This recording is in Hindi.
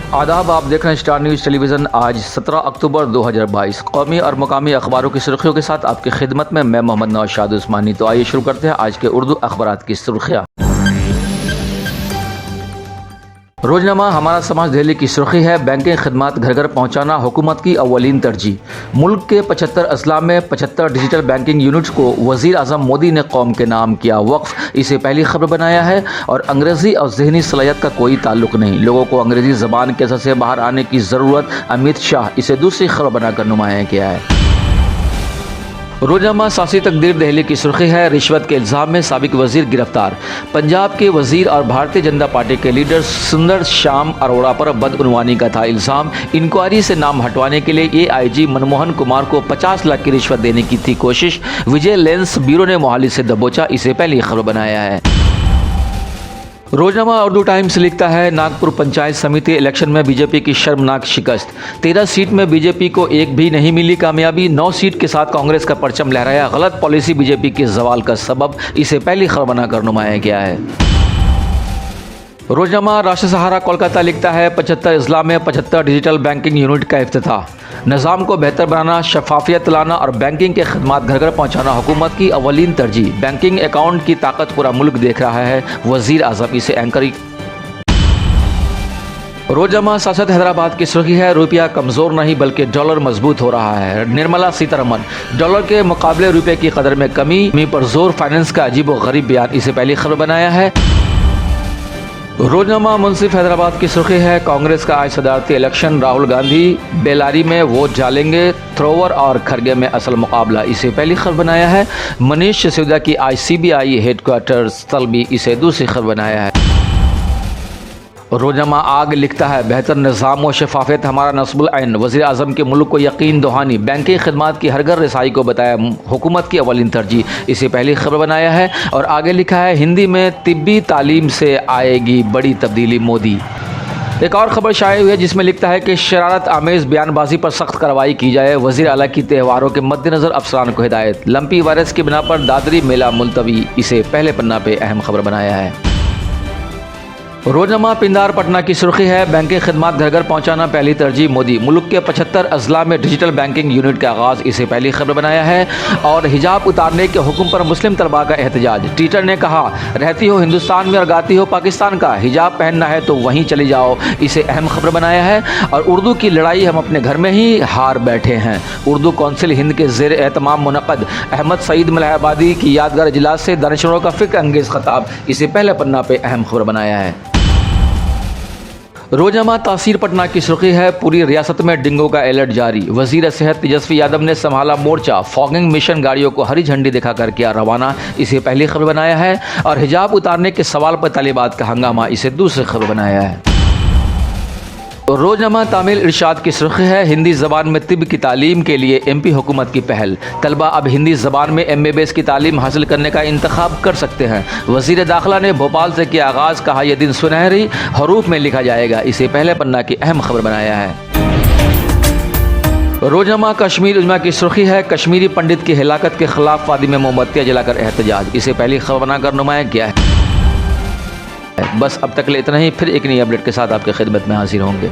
आदाब, आप देख रहे हैं स्टार न्यूज़ टेलीविज़न। आज 17 अक्टूबर 2022 कौमी और मुकामी अखबारों की सुर्खियों के साथ आपकी खिदमत में मैं मोहम्मद नौशाद उस्मानी। तो आइए शुरू करते हैं आज के उर्दू अखबारात की सुर्खियाँ। रोजनामा हमारा समाज दिल्ली की सुर्खी है, बैंकिंग खदमात घर घर पहुंचाना हुकूमत की अव्वलीन तरजीह। मुल्क के 75 अजला में 75 डिजिटल बैंकिंग यूनिट्स को वज़ीर आज़म मोदी ने कौम के नाम किया वक्फ, इसे पहली खबर बनाया है। और अंग्रेज़ी और ज़हनी सलाहियत का कोई ताल्लुक नहीं, लोगों को अंग्रेज़ी ज़बान के असर से बाहर आने की ज़रूरत, अमित शाह, इसे दूसरी खबर बनाकर नुमाया किया है। रोजनामा सासी तकदीर दिल्ली की सुर्खी है, रिश्वत के इल्ज़ाम में साबिक वज़ीर गिरफ्तार। पंजाब के वज़ीर और भारतीय जनता पार्टी के लीडर सुंदर श्याम अरोड़ा पर बदउनवानी का था इल्ज़ाम। इंक्वायरी से नाम हटवाने के लिए AIG मनमोहन कुमार को 50 लाख की रिश्वत देने की थी कोशिश, विजिलेंस ब्यूरो ने मोहाली से दबोचा, इसे पहली खबर बनाया है। रोजनामा उर्दू टाइम्स लिखता है, नागपुर पंचायत समिति इलेक्शन में बीजेपी की शर्मनाक शिकस्त। 13 सीट में बीजेपी को एक भी नहीं मिली कामयाबी, 9 सीट के साथ कांग्रेस का परचम लहराया, गलत पॉलिसी बीजेपी के जवाल का सबब, इसे पहली खबर बनाकर नुमाया गया है। रोजनामा राष्ट्र सहारा कोलकाता लिखता है, 75 अजला में 75 डिजिटल बैंकिंग यूनिट का इफ्तिताह। निज़ाम को बेहतर बनाना, शफाफियत लाना और बैंकिंग के खदमात घर घर पहुँचाना हुकूमत की अव्वलीन तरजीह। बैंकिंग अकाउंट की ताकत पूरा मुल्क देख रहा है, वज़ीर आज़म, इसे एंकरिंग। रोजनामा सियासत हैदराबाद की सुर्खी है, रुपया कमज़ोर नहीं बल्कि डॉलर मजबूत हो रहा है। निर्मला सीतारमन, डॉलर के मुकाबले रुपये की कदर में कमी पर जोर, फाइनेंस का अजीब व गरीब बयान, इसे पहली खबर बनाया है। रोजनामा मुंसिफ हैदराबाद की सुर्खी है, कांग्रेस का आज सदारती इलेक्शन, राहुल गांधी बेलारी में वोट डालेंगे, थ्रोवर और खरगे में असल मुकाबला, इसे पहली खबर बनाया है। मनीष सिसोदिया की आज CBI हेडक्वार्टर्स तलबी, इसे दूसरी खबर बनाया है। रोजनामा आग लिखता है, बेहतर निज़ाम व शफाफियत हमारा नस्बुल ऐन, वज़ीर आज़म के मुल्क को यकीन दहानी, बैंकिंग खदमात की हर घर रसाई को बताया हुकूमत की अव्वलीन तरजीह, इसे पहली खबर बनाया है। और आगे लिखा है, हिंदी में तिब्बी तालीम से आएगी बड़ी तब्दीली मोदी। एक और खबर शाये हुई है जिसमें लिखता है कि शरारत आमेज़ बयानबाजी पर सख्त कार्रवाई की जाए, वज़ीर आला की त्योहारों के मद्देनज़र अफसरान को हिदायत। लंपी वायरस की बिना पर दादरी मेला मुलतवी, इसे पहले पन्ना पे अहम खबर बनाया है। रोजनामा पिंदार पटना की सुर्खी है, बैंकिंग खदमात घर घर पहुँचाना पहली तरजीह मोदी, मुल्क के 75 अजला में डिजिटल बैंकिंग यूनिट का आगाज़, इसे पहली खबर बनाया है। और हिजाब उतारने के हुक्म पर मुस्लिम तलबा का एहतजाज, ट्विटर ने कहा, रहती हो हिंदुस्तान में और गाती हो पाकिस्तान का, हिजाब पहनना है तो वहीं चली जाओ, इसे अहम खबर बनाया है। और उर्दू की लड़ाई हम अपने घर में ही हार बैठे हैं, उर्दू कौंसिल हिंद के ज़ेर एहतमाम मुनक़द अहमद सईद मलहाबादी की यादगार इजलास से दानिशवरों का फ़िक्र अंगेज़ खिताब, इसे पहले पन्ना पे अहम खबर बनाया है। रोजनामा तासीर पटना की सुर्खी है, पूरी रियासत में डेंगू का अलर्ट जारी, वज़ीर सेहत तेजस्वी यादव ने संभाला मोर्चा, फॉगिंग मिशन गाड़ियों को हरी झंडी दिखाकर किया रवाना, इसे पहली खबर बनाया है। और हिजाब उतारने के सवाल पर तालिबात का हंगामा, इसे दूसरी खबर बनाया है। रोजनामा तामील इरशाद की सुर्खी है, हिंदी ज़बान में तिब की तालीम के लिए MP हुकूमत की पहल, तलबा अब हिंदी ज़बान में MBBS की तालीम हासिल करने का इंतखाब कर सकते हैं। वज़ीर दाखिला ने भोपाल से किया आगाज़, कहा यह दिन सुनहरी हरूफ में लिखा जाएगा, इसे पहले पन्ना की अहम खबर बनाया है। रोजनामा कश्मीर उजमा की सुर्खी है, कश्मीरी पंडित की हिलाकत के खिलाफ वादी में मोमबत्तियाँ जलाकर एहतजाज, इसे पहली खबर बनाकर नुमाया गया है। बस अब तक ले इतना ही, फिर एक नई अपडेट के साथ आपकी खिदमत में हाजिर होंगे।